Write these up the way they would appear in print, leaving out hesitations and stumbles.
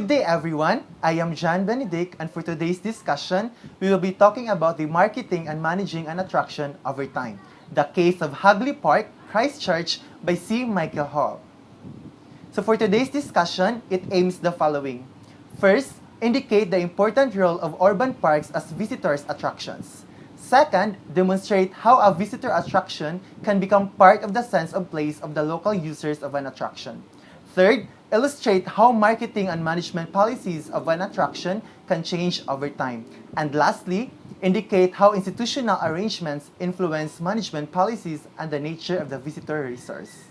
Good day everyone, I am John Benedict and for today's discussion, we will be talking about the marketing and managing an attraction over time. The case of Hugley Park, Christchurch by C. Michael Hall. So for today's discussion, it aims the following. First, indicate the important role of urban parks as visitors' attractions. Second, demonstrate how a visitor attraction can become part of the sense of place of the local users of an attraction. Third, illustrate how marketing and management policies of an attraction can change over time. And lastly, indicate how institutional arrangements influence management policies and the nature of the visitor resource.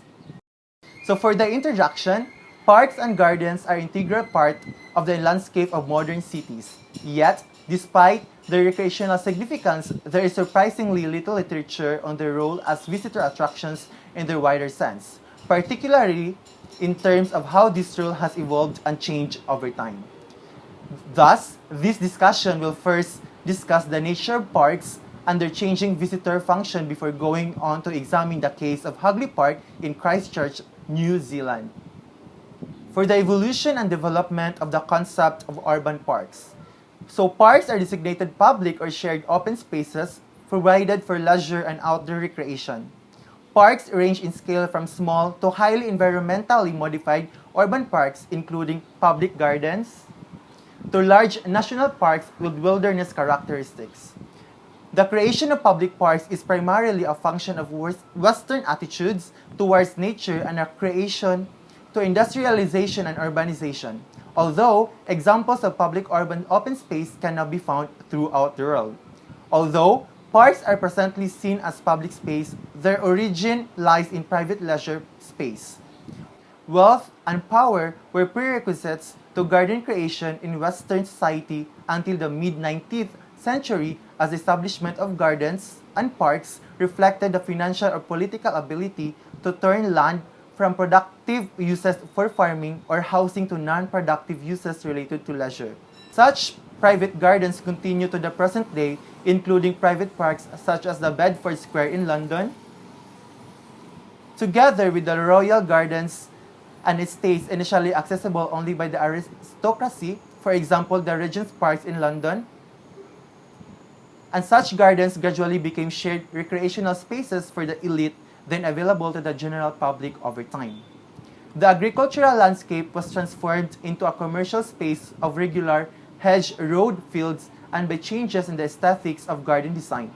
So for the introduction, parks and gardens are an integral part of the landscape of modern cities. Yet, despite their recreational significance, there is surprisingly little literature on their role as visitor attractions in their wider sense, particularly in terms of how this role has evolved and changed over time. Thus, this discussion will first discuss the nature of parks and their changing visitor function before going on to examine the case of Hugley Park in Christchurch, New Zealand. For the evolution and development of the concept of urban parks. So parks are designated public or shared open spaces provided for leisure and outdoor recreation. Parks range in scale from small to highly environmentally modified urban parks including public gardens to large national parks with wilderness characteristics. The creation of public parks is primarily a function of Western attitudes towards nature and a creation to industrialization and urbanization, although examples of public urban open space can now be found throughout the world. Although parks are presently seen as public space, their origin lies in private leisure space. Wealth and power were prerequisites to garden creation in Western society until the mid-19th century, as the establishment of gardens and parks reflected the financial or political ability to turn land from productive uses for farming or housing to non-productive uses related to leisure. Such private gardens continue to the present day, including private parks such as the Bedford Square in London, together with the Royal Gardens and estates initially accessible only by the aristocracy, for example, the Regent's Parks in London. And such gardens gradually became shared recreational spaces for the elite, then available to the general public over time. The agricultural landscape was transformed into a commercial space of regular hedge road fields and by changes in the aesthetics of garden design.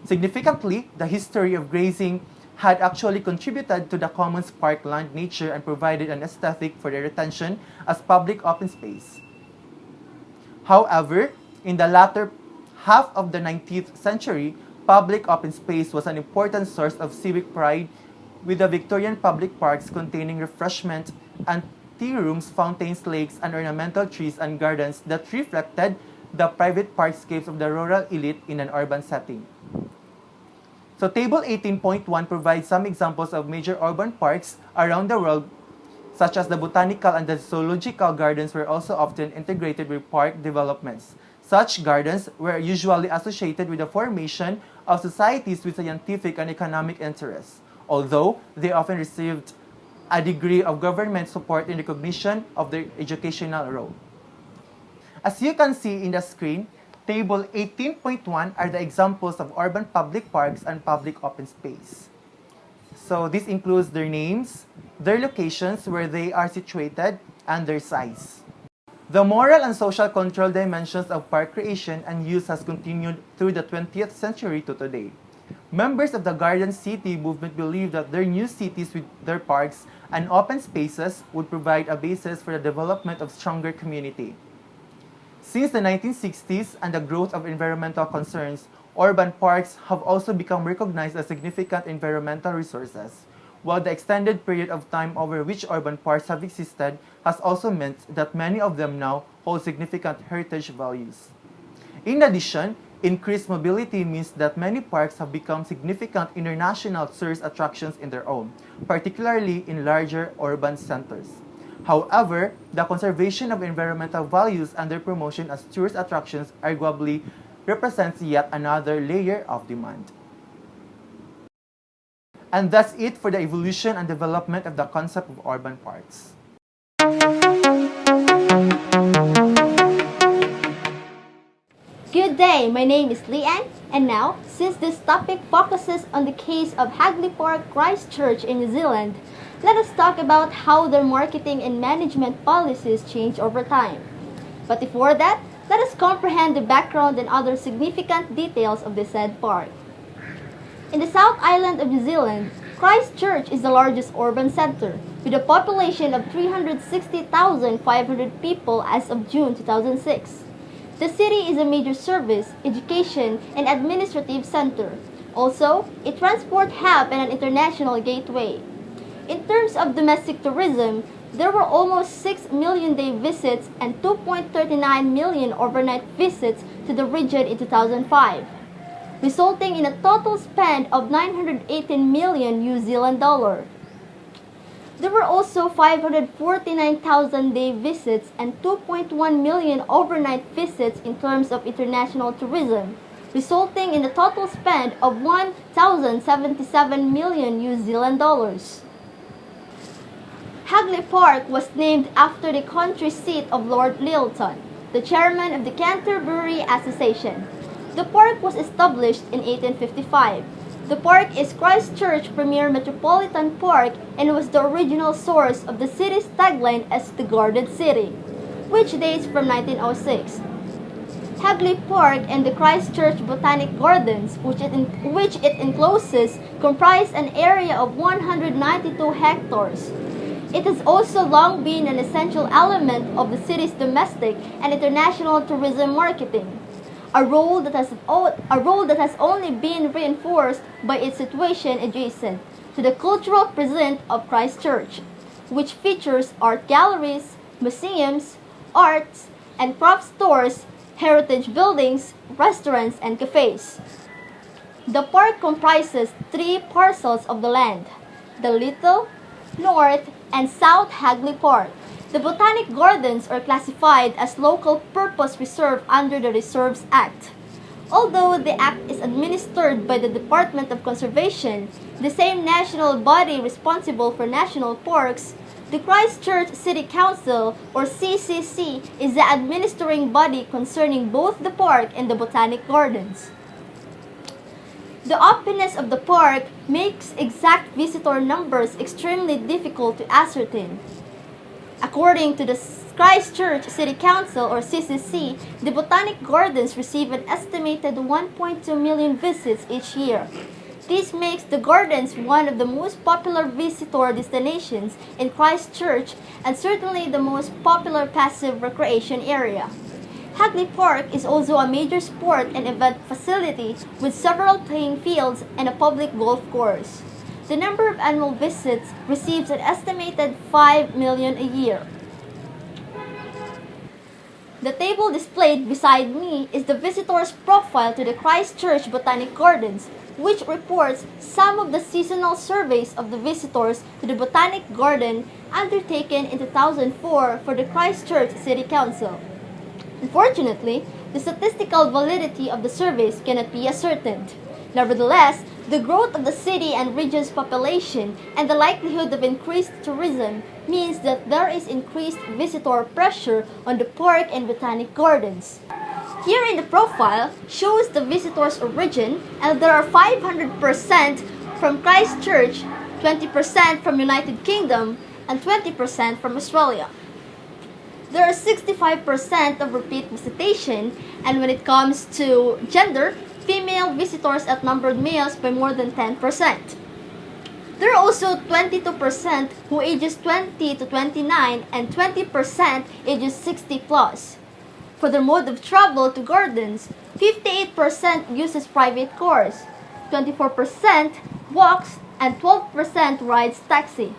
Significantly, the history of grazing had actually contributed to the commons parkland nature and provided an aesthetic for their retention as public open space. However, in the latter half of the 19th century, public open space was an important source of civic pride, with the Victorian public parks containing refreshment and tea rooms, fountains, lakes, and ornamental trees and gardens that reflected the private parkscapes of the rural elite in an urban setting. So Table 18.1 provides some examples of major urban parks around the world, such as the botanical and the zoological gardens were also often integrated with park developments. Such gardens were usually associated with the formation of societies with scientific and economic interests, although they often received a degree of government support in recognition of their educational role. As you can see in the screen, Table 18.1 are the examples of urban public parks and public open space. So this includes their names, their locations where they are situated, and their size. The moral and social control dimensions of park creation and use has continued through the 20th century to today. Members of the Garden City movement believe that their new cities with their parks and open spaces would provide a basis for the development of stronger community. Since the 1960s and the growth of environmental concerns, urban parks have also become recognized as significant environmental resources, while the extended period of time over which urban parks have existed has also meant that many of them now hold significant heritage values. In addition, increased mobility means that many parks have become significant international tourist attractions in their own, particularly in larger urban centers. However, the conservation of environmental values and their promotion as tourist attractions arguably represents yet another layer of demand. And that's it for the evolution and development of the concept of urban parks. Good day, my name is Leanne, and now, since this topic focuses on the case of Hugley Park Christchurch in New Zealand, let us talk about how their marketing and management policies change over time. But before that, let us comprehend the background and other significant details of the said park. In the South Island of New Zealand, Christchurch is the largest urban center, with a population of 360,500 people as of June 2006. The city is a major service, education, and administrative center. Also, a transport hub and an international gateway. In terms of domestic tourism, there were almost 6 million day visits and 2.39 million overnight visits to the region in 2005, resulting in a total spend of 918 million New Zealand dollar. There were also 549,000 day visits and 2.1 million overnight visits in terms of international tourism, resulting in a total spend of 1,077 million New Zealand dollars. Hugley Park was named after the country seat of Lord Lyttelton, the chairman of the Canterbury Association. The park was established in 1855. The park is Christchurch's premier metropolitan park and was the original source of the city's tagline as the Guarded City, which dates from 1906. Hugley Park and the Christchurch Botanic Gardens, which it encloses, comprise an area of 192 hectares. It has also long been an essential element of the city's domestic and international tourism marketing. A role that has only been reinforced by its situation adjacent to the cultural present of Christchurch, which features art galleries, museums, arts and craft stores, heritage buildings, restaurants, and cafes. The park comprises 3 parcels of the land: the Little, North, and South Hugley Park. The Botanic Gardens are classified as local purpose reserve under the Reserves Act. Although the act is administered by the Department of Conservation, the same national body responsible for national parks, the Christchurch City Council, or CCC, is the administering body concerning both the park and the Botanic Gardens. The openness of the park makes exact visitor numbers extremely difficult to ascertain. According to the Christchurch City Council, or CCC, the Botanic Gardens receive an estimated 1.2 million visits each year. This makes the gardens one of the most popular visitor destinations in Christchurch and certainly the most popular passive recreation area. Hugley Park is also a major sport and event facility with several playing fields and a public golf course. The number of annual visits receives an estimated 5 million a year. The table displayed beside me is the visitor's profile to the Christchurch Botanic Gardens, which reports some of the seasonal surveys of the visitors to the Botanic Garden undertaken in 2004 for the Christchurch City Council. Unfortunately, the statistical validity of the surveys cannot be ascertained. Nevertheless, the growth of the city and region's population and the likelihood of increased tourism means that there is increased visitor pressure on the park and botanic gardens. Here in the profile shows the visitor's origin, and there are 500% from Christchurch, 20% from United Kingdom, and 20% from Australia. There are 65% of repeat visitation, and when it comes to gender, female visitors outnumbered males by more than 10%. There are also 22% who ages 20 to 29 and 20% ages 60 plus. For their mode of travel to gardens, 58% uses private cars, 24% walks, and 12% rides taxi.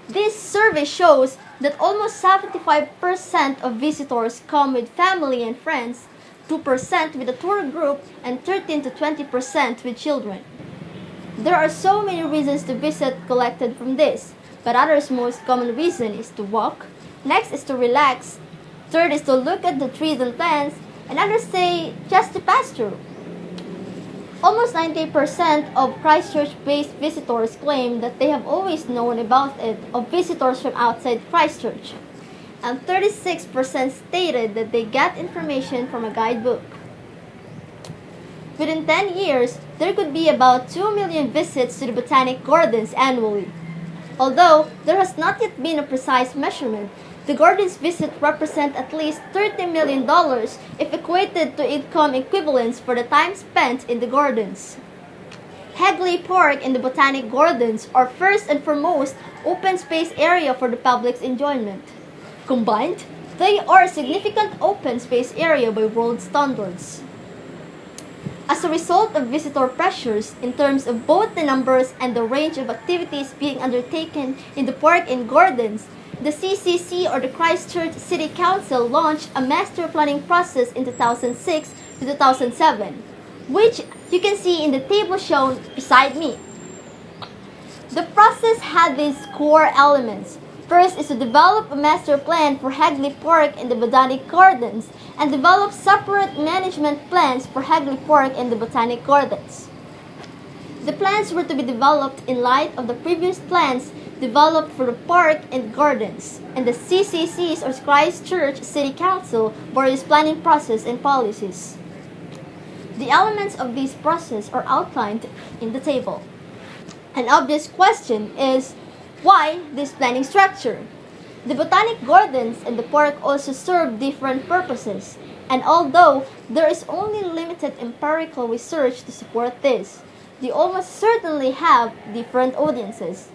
This survey shows that almost 75% of visitors come with family and friends, 2% with a tour group, and 13 to 20% with children. There are so many reasons to visit collected from this, but others most common reason is to walk, next is to relax, third is to look at the trees and plants, and others say just to pass through. Almost 90% of Christchurch-based visitors claim that they have always known about it of visitors from outside Christchurch, and 36% stated that they got information from a guidebook. Within 10 years, there could be about 2 million visits to the Botanic Gardens annually. Although there has not yet been a precise measurement, the gardens visit represent at least $30 million if equated to income equivalents for the time spent in the gardens. Hugley Park and the Botanic Gardens are first and foremost open space area for the public's enjoyment. Combined, they are a significant open space area by world standards. As a result of visitor pressures in terms of both the numbers and the range of activities being undertaken in the park and gardens, the CCC or the Christchurch City Council launched a master planning process in 2006 to 2007, which you can see in the table shown beside me. The process had these core elements. First is to develop a master plan for Hugley Park and the Botanic Gardens and develop separate management plans for Hugley Park and the Botanic Gardens. The plans were to be developed in light of the previous plans developed for the park and gardens, and the CCC's or Christchurch City Council various planning process and policies. The elements of this process are outlined in the table. An obvious question is, why this planning structure? The Botanic Gardens and the park also serve different purposes, and although there is only limited empirical research to support this, they almost certainly have different audiences.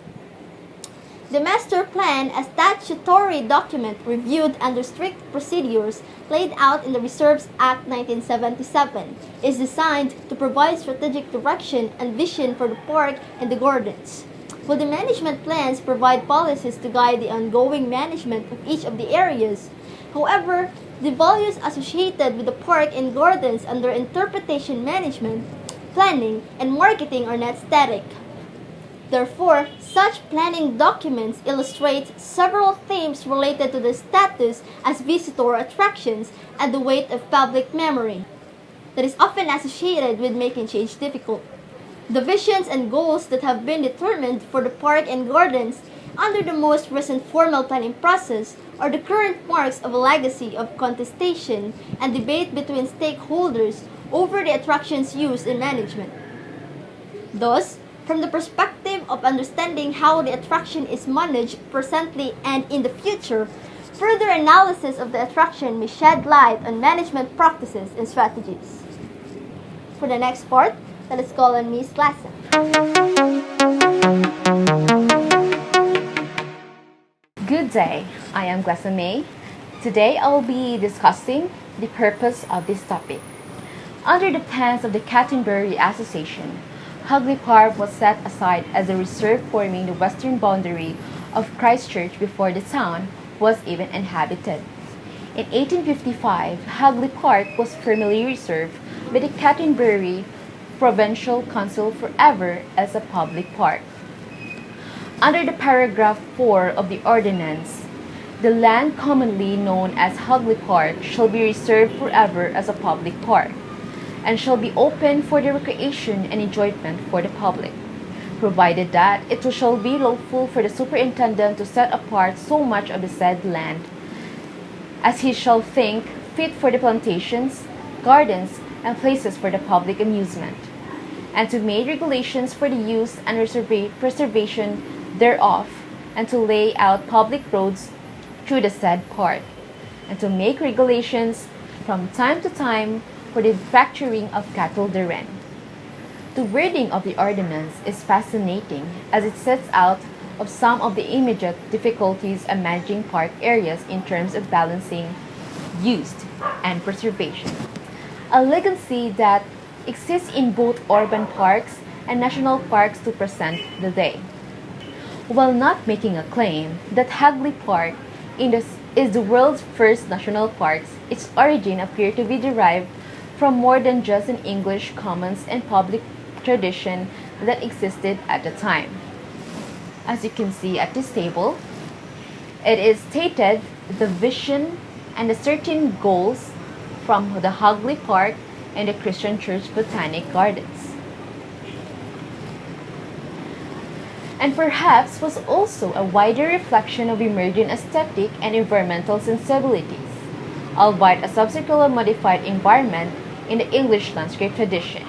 The master plan, a statutory document reviewed under strict procedures laid out in the Reserves Act 1977, is designed to provide strategic direction and vision for the park and the gardens, while the management plans provide policies to guide the ongoing management of each of the areas. However, the values associated with the park and gardens under interpretation management, planning, and marketing are not static. Therefore, such planning documents illustrate several themes related to the status as visitor attractions and the weight of public memory that is often associated with making change difficult. The visions and goals that have been determined for the park and gardens under the most recent formal planning process are the current marks of a legacy of contestation and debate between stakeholders over the attractions' use and management. Thus, from the perspective of understanding how the attraction is managed presently and in the future, further analysis of the attraction may shed light on management practices and strategies. For the next part, let us call on Ms. Glassen. Good day, I am Glassen May. Today I will be discussing the purpose of this topic. Under the plans of the Canterbury Association, Hugley Park was set aside as a reserve forming the western boundary of Christchurch before the town was even inhabited. In 1855, Hugley Park was formally reserved by the Canterbury Provincial Council forever as a public park. Under the paragraph 4 of the ordinance, the land commonly known as Hugley Park shall be reserved forever as a public park, and shall be open for the recreation and enjoyment for the public, provided that it shall be lawful for the superintendent to set apart so much of the said land as he shall think fit for the plantations, gardens, and places for the public amusement, and to make regulations for the use and preservation thereof, and to lay out public roads through the said park, and to make regulations from time to time for the fracturing of cattle therein. The wording of the ordinance is fascinating as it sets out of some of the immediate difficulties of managing park areas in terms of balancing use and preservation, a legacy that exists in both urban parks and national parks to present the day. While not making a claim that Hugley Park is the world's first national park, its origin appears to be derived from more than just an English commons and public tradition that existed at the time. As you can see at this table, it is stated the vision and the certain goals from the Hugley Park and the Christian Church Botanic Gardens. And perhaps was also a wider reflection of emerging aesthetic and environmental sensibilities, albeit a subsequently modified environment in the English landscape tradition.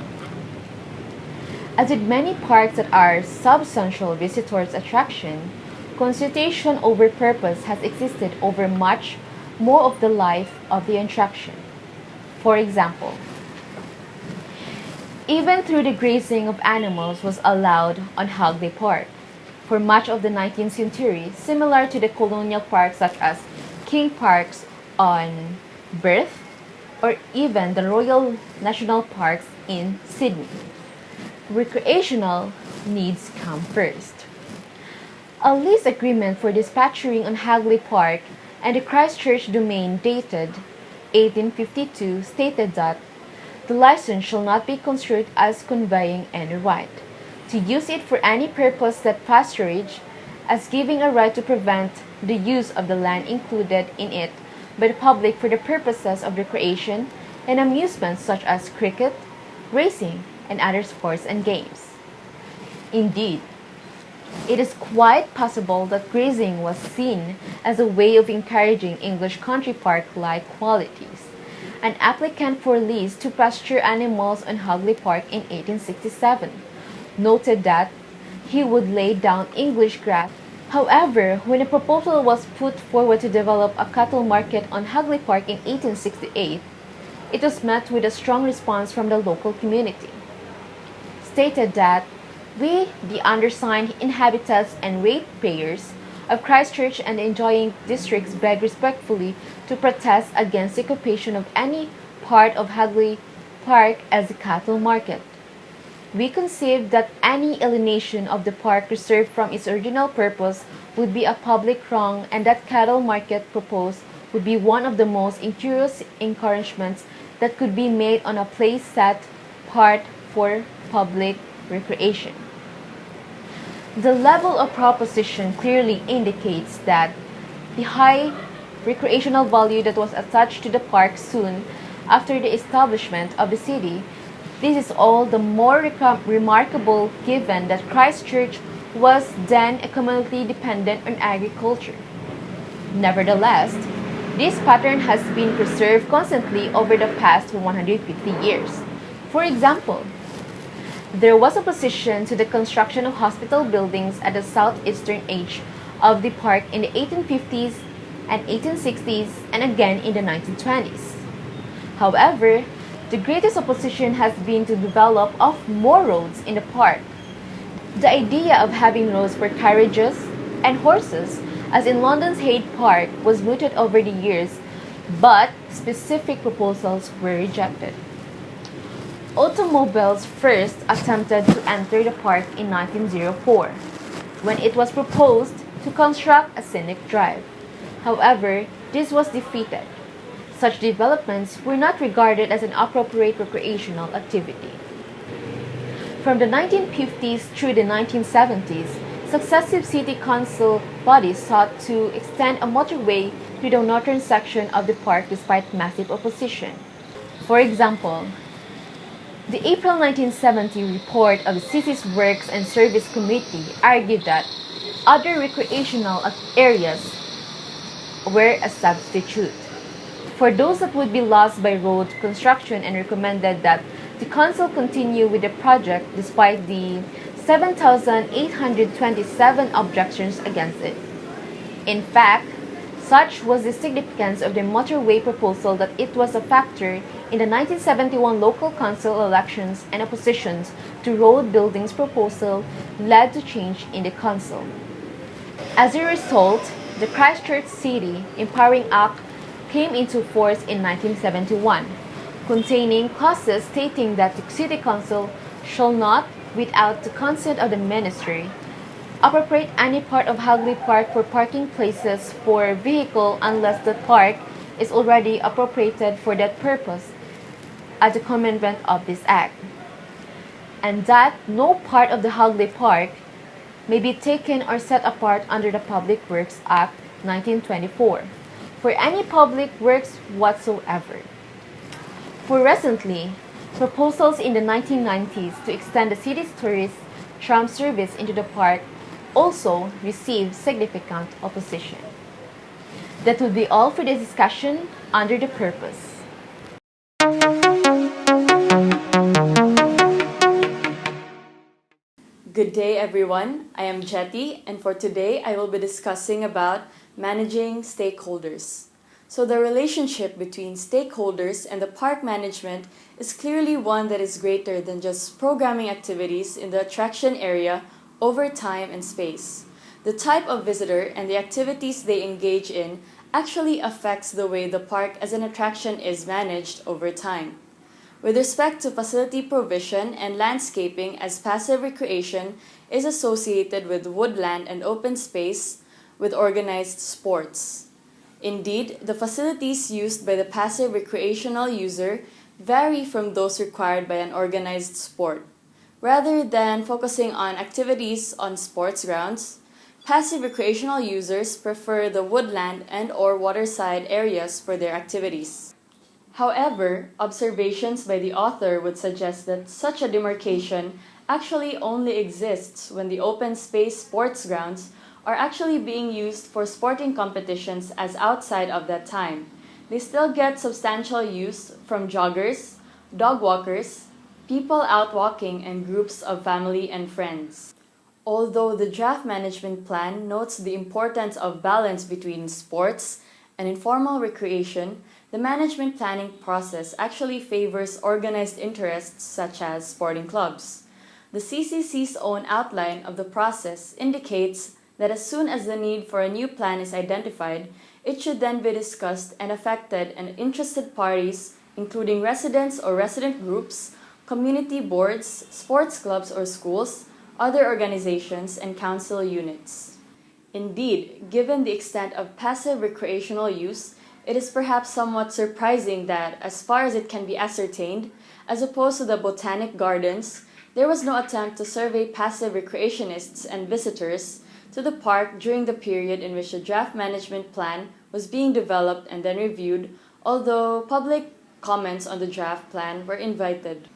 As with many parks that are substantial visitors attraction, consultation over purpose has existed over much more of the life of the attraction. For example, even through the grazing of animals was allowed on Hugley Park for much of the 19th century, similar to the colonial parks such as King Parks on Birth or even the Royal National Parks in Sydney. Recreational needs come first. A lease agreement for dispatching on Hugley Park and the Christchurch domain dated 1852 stated that the license shall not be construed as conveying any right to use it for any purpose that pasturage, as giving a right to prevent the use of the land included in it by the public for the purposes of recreation and amusement such as cricket, racing, and other sports and games. Indeed, it is quite possible that grazing was seen as a way of encouraging English country park-like qualities. An applicant for lease to pasture animals on Hugley Park in 1867 noted that he would lay down English grass. However, when a proposal was put forward to develop a cattle market on Hugley Park in 1868, it was met with a strong response from the local community. Stated that we, the undersigned inhabitants and ratepayers of Christchurch and the enjoying districts, beg respectfully to protest against the occupation of any part of Hugley Park as a cattle market. We conceived that any alienation of the park reserved from its original purpose would be a public wrong, and that cattle market proposed would be one of the most injurious encouragements that could be made on a place set apart for public recreation. The level of proposition clearly indicates that the high recreational value that was attached to the park soon after the establishment of the city. This is all the more remarkable given that Christchurch was then economically dependent on agriculture. Nevertheless, this pattern has been preserved constantly over the past 150 years. For example, there was opposition to the construction of hospital buildings at the southeastern edge of the park in the 1850s and 1860s and again in the 1920s. However, the greatest opposition has been to develop of more roads in the park. The idea of having roads for carriages and horses, as in London's Hyde Park, was mooted over the years, but specific proposals were rejected. Automobiles first attempted to enter the park in 1904, when it was proposed to construct a scenic drive. However, this was defeated. Such developments were not regarded as an appropriate recreational activity. From the 1950s through the 1970s, successive city council bodies sought to extend a motorway to the northern section of the park despite massive opposition. For example, the April 1970 report of the City's Works and Service Committee argued that other recreational areas were a substitute for those that would be lost by road construction, and recommended that the council continue with the project despite the 7,827 objections against it. In fact, such was the significance of the motorway proposal that it was a factor in the 1971 local council elections, and oppositions to road buildings proposal led to change in the council. As a result, the Christchurch City Empowering Act came into force in 1971, containing clauses stating that the City Council shall not, without the consent of the Ministry, appropriate any part of Hugley Park for parking places for vehicle unless the park is already appropriated for that purpose at the commencement of this Act, and that no part of the Hugley Park may be taken or set apart under the Public Works Act 1924 for any public works whatsoever. For recently, proposals in the 1990s to extend the city's tourist tram service into the park also received significant opposition. That would be all for this discussion under the purpose. Good day, everyone. I am Jetty, and for today, I will be discussing about managing stakeholders. So, the relationship between stakeholders and the park management is clearly one that is greater than just programming activities in the attraction area over time and space. The type of visitor and the activities they engage in actually affects the way the park as an attraction is managed over time. With respect to facility provision and landscaping, as passive recreation is associated with woodland and open space with organized sports. Indeed, the facilities used by the passive recreational user vary from those required by an organized sport. Rather than focusing on activities on sports grounds, passive recreational users prefer the woodland and/or waterside areas for their activities. However, observations by the author would suggest that such a demarcation actually only exists when the open space sports grounds are actually being used for sporting competitions as outside of that time. They still get substantial use from joggers, dog walkers, people out walking, and groups of family and friends. Although the draft management plan notes the importance of balance between sports and informal recreation, the management planning process actually favors organized interests such as sporting clubs. The CCC's own outline of the process indicates that as soon as the need for a new plan is identified, it should then be discussed and affected and interested parties, including residents or resident groups, community boards, sports clubs or schools, other organizations, and council units. Indeed, given the extent of passive recreational use, it is perhaps somewhat surprising that, as far as it can be ascertained, as opposed to the botanic gardens, there was no attempt to survey passive recreationists and visitors to the park during the period in which the draft management plan was being developed and then reviewed, although public comments on the draft plan were invited.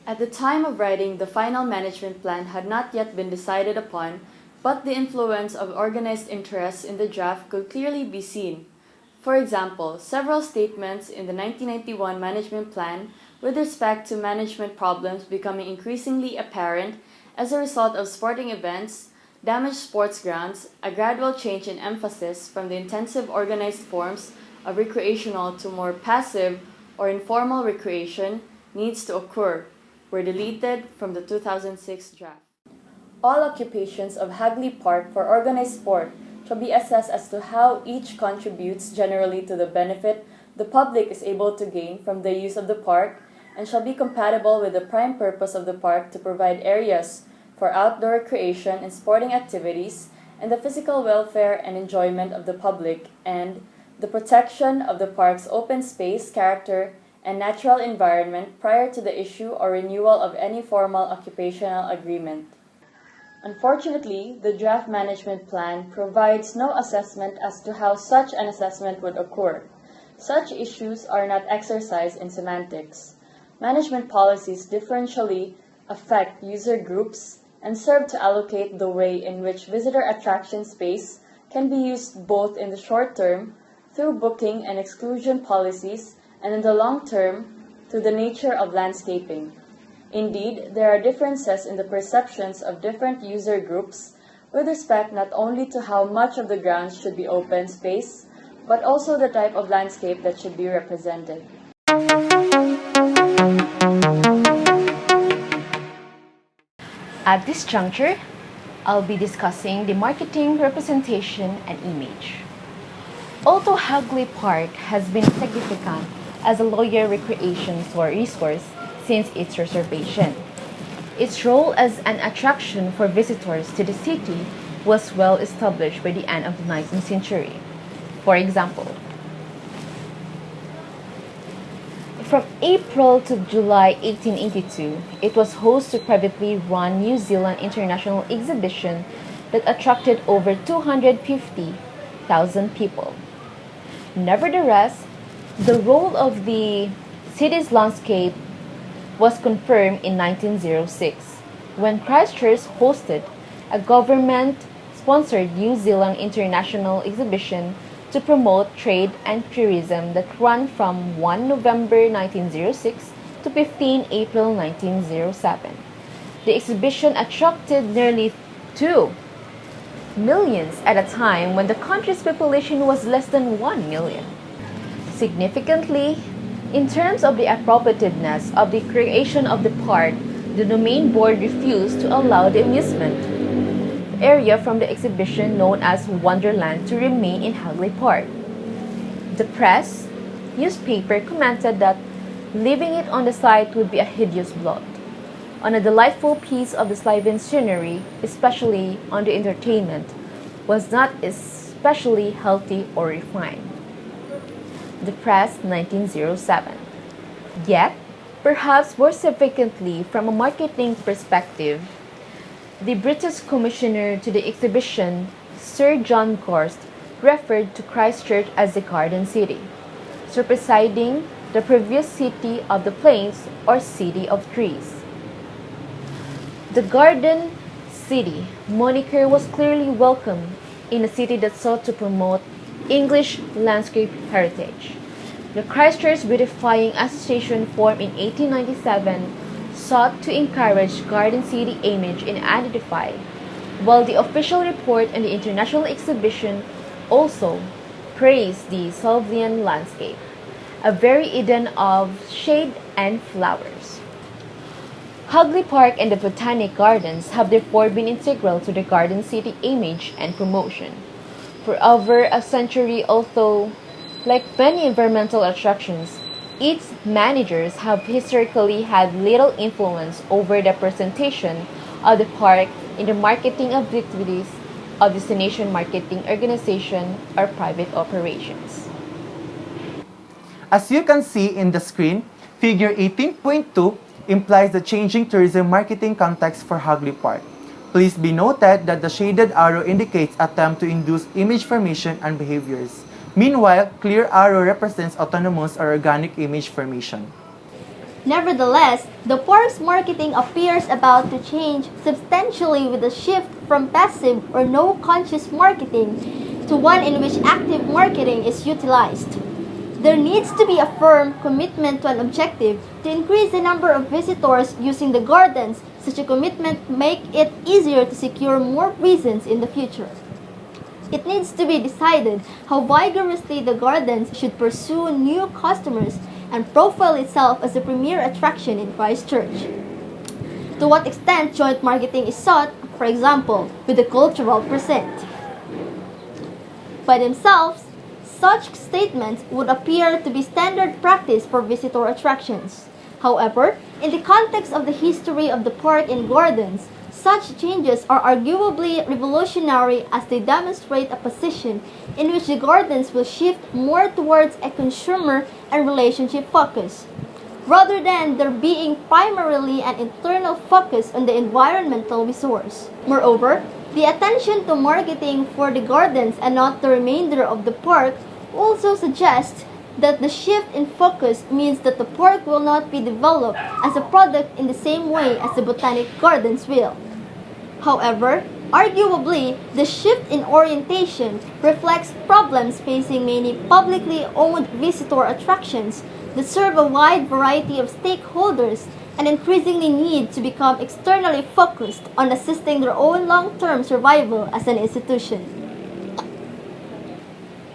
At the time of writing, the final management plan had not yet been decided upon, but the influence of organized interests in the draft could clearly be seen. For example, several statements in the 1991 management plan with respect to management problems becoming increasingly apparent as a result of sporting events, damaged sports grounds, a gradual change in emphasis from the intensive organized forms of recreational to more passive or informal recreation needs to occur, were deleted from the 2006 draft. All occupations of Hugley Park for organized sport shall be assessed as to how each contributes generally to the benefit the public is able to gain from the use of the park and shall be compatible with the prime purpose of the park to provide areas for outdoor recreation and sporting activities and the physical welfare and enjoyment of the public and the protection of the park's open space character and natural environment prior to the issue or renewal of any formal occupational agreement. Unfortunately, the draft management plan provides no assessment as to how such an assessment would occur. Such issues are not exercised in semantics. Management policies differentially affect user groups and serve to allocate the way in which visitor attraction space can be used both in the short term through booking and exclusion policies and in the long term through the nature of landscaping. Indeed, there are differences in the perceptions of different user groups with respect not only to how much of the grounds should be open space, but also the type of landscape that should be represented. At this juncture, I'll be discussing the marketing, representation, and image. Although Hugley Park has been significant as a local recreation resource since its reservation, its role as an attraction for visitors to the city was well established by the end of the 19th century. For example, from April to July 1882, it was host to privately run New Zealand International Exhibition that attracted over 250,000 people. Nevertheless, the role of the city's landscape was confirmed in 1906 when Christchurch hosted a government-sponsored New Zealand International Exhibition to promote trade and tourism that ran from 1 November 1906 to 15 April 1907. the exhibition attracted nearly 2 millions at a time when the country's population was less than 1 million. Significantly, in terms of the appropriateness of the creation of the park, the domain board refused to allow the amusement area from the exhibition known as Wonderland to remain in Hugley Park. The press newspaper commented that leaving it on the site would be a hideous blot on a delightful piece of the Slavian scenery, especially on the entertainment, was not especially healthy or refined. The Press, 1907. Yet, perhaps more significantly from a marketing perspective, the British commissioner to the exhibition, Sir John Gorst, referred to Christchurch as the Garden City, superseding the previous City of the Plains or City of Trees. The Garden City moniker was clearly welcome in a city that sought to promote English landscape heritage. The Christchurch Beautifying Association, formed in 1897, sought to encourage Garden City image and identify, while the official report and the international exhibition also praised the Slavian landscape, a very Eden of shade and flowers. Hugley Park and the Botanic Gardens have therefore been integral to the Garden City image and promotion. For over a century, although, like many environmental attractions, its managers have historically had little influence over the presentation of the park in the marketing activities of destination marketing organization or private operations. As you can see in the screen, figure 18.2 implies the changing tourism marketing context for Hugley Park. Please be noted that the shaded arrow indicates attempt to induce image formation and behaviors. Meanwhile, clear arrow represents autonomous or organic image formation. Nevertheless, the park's marketing appears about to change substantially with a shift from passive or no conscious marketing to one in which active marketing is utilized. There needs to be a firm commitment to an objective to increase the number of visitors using the gardens. Such a commitment make it easier to secure more reasons in the future. It needs to be decided how vigorously the gardens should pursue new customers and profile itself as a premier attraction in Christchurch. To what extent joint marketing is sought, for example, with the cultural present. By themselves, such statements would appear to be standard practice for visitor attractions. However, in the context of the history of the park and gardens, such changes are arguably revolutionary as they demonstrate a position in which the gardens will shift more towards a consumer and relationship focus, rather than there being primarily an internal focus on the environmental resource. Moreover, the attention to marketing for the gardens and not the remainder of the park also suggests that the shift in focus means that the park will not be developed as a product in the same way as the botanic gardens will. However, arguably, the shift in orientation reflects problems facing many publicly owned visitor attractions that serve a wide variety of stakeholders and increasingly need to become externally focused on assisting their own long-term survival as an institution.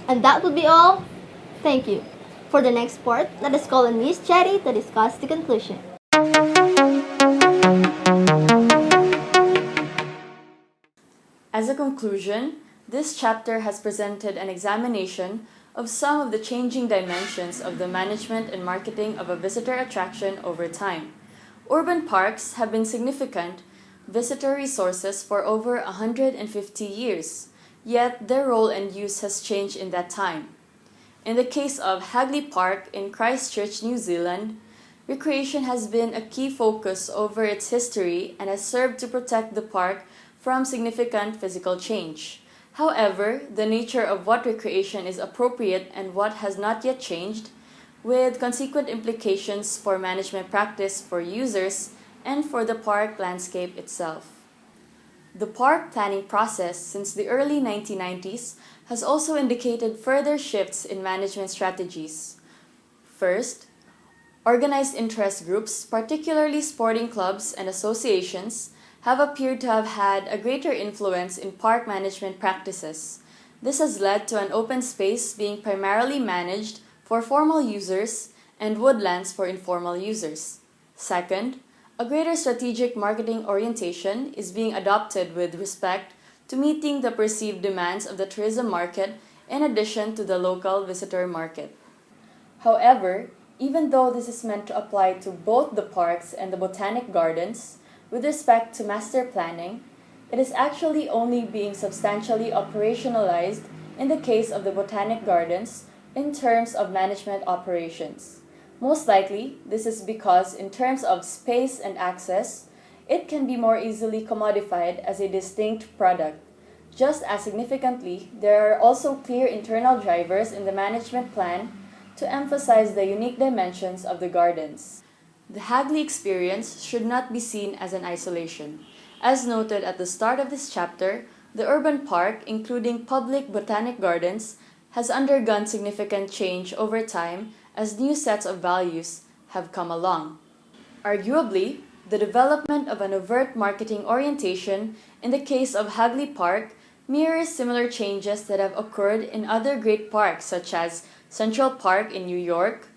And that would be all. Thank you. For the next part, let us call on Ms. Cherry to discuss the conclusion. As a conclusion, this chapter has presented an examination of some of the changing dimensions of the management and marketing of a visitor attraction over time. Urban parks have been significant visitor resources for over 150 years, yet their role and use has changed in that time. In the case of Hugley Park in Christchurch, New Zealand, recreation has been a key focus over its history and has served to protect the park from significant physical change. However, the nature of what recreation is appropriate and what has not yet changed, with consequent implications for management practice for users and for the park landscape itself. The park planning process since the early 1990s has also indicated further shifts in management strategies. First, Organized interest groups, particularly sporting clubs and associations, have appeared to have had a greater influence in park management practices. This has led to an open space being primarily managed for formal users and woodlands for informal users. Second, a greater strategic marketing orientation is being adopted with respect to meeting the perceived demands of the tourism market in addition to the local visitor market. However, even though this is meant to apply to both the parks and the botanic gardens, with respect to master planning, it is actually only being substantially operationalized in the case of the botanic gardens in terms of management operations. Most likely, this is because in terms of space and access, it can be more easily commodified as a distinct product. Just as significantly, there are also clear internal drivers in the management plan to emphasize the unique dimensions of the gardens. The Hugley experience should not be seen as an isolation. As noted at the start of this chapter, the urban park, including public botanic gardens, has undergone significant change over time as new sets of values have come along. Arguably, the development of an overt marketing orientation in the case of Hugley Park mirrors similar changes that have occurred in other great parks such as Central Park in New York,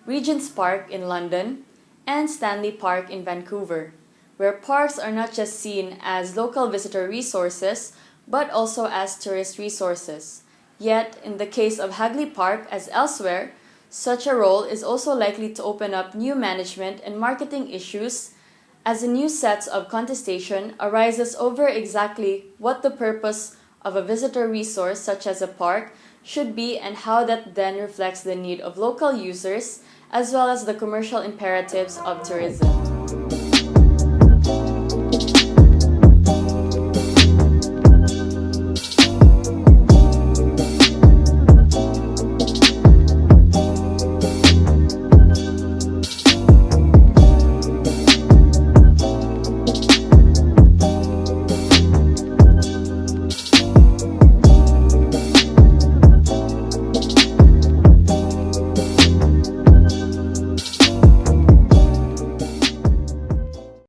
Regent's Park in London, and Stanley Park in Vancouver, where parks are not just seen as local visitor resources, but also as tourist resources. Yet, in the case of Hugley Park, as elsewhere, such a role is also likely to open up new management and marketing issues as a new set of contestation arises over exactly what the purpose of a visitor resource such as a park should be and how that then reflects the need of local users as well as the commercial imperatives of tourism.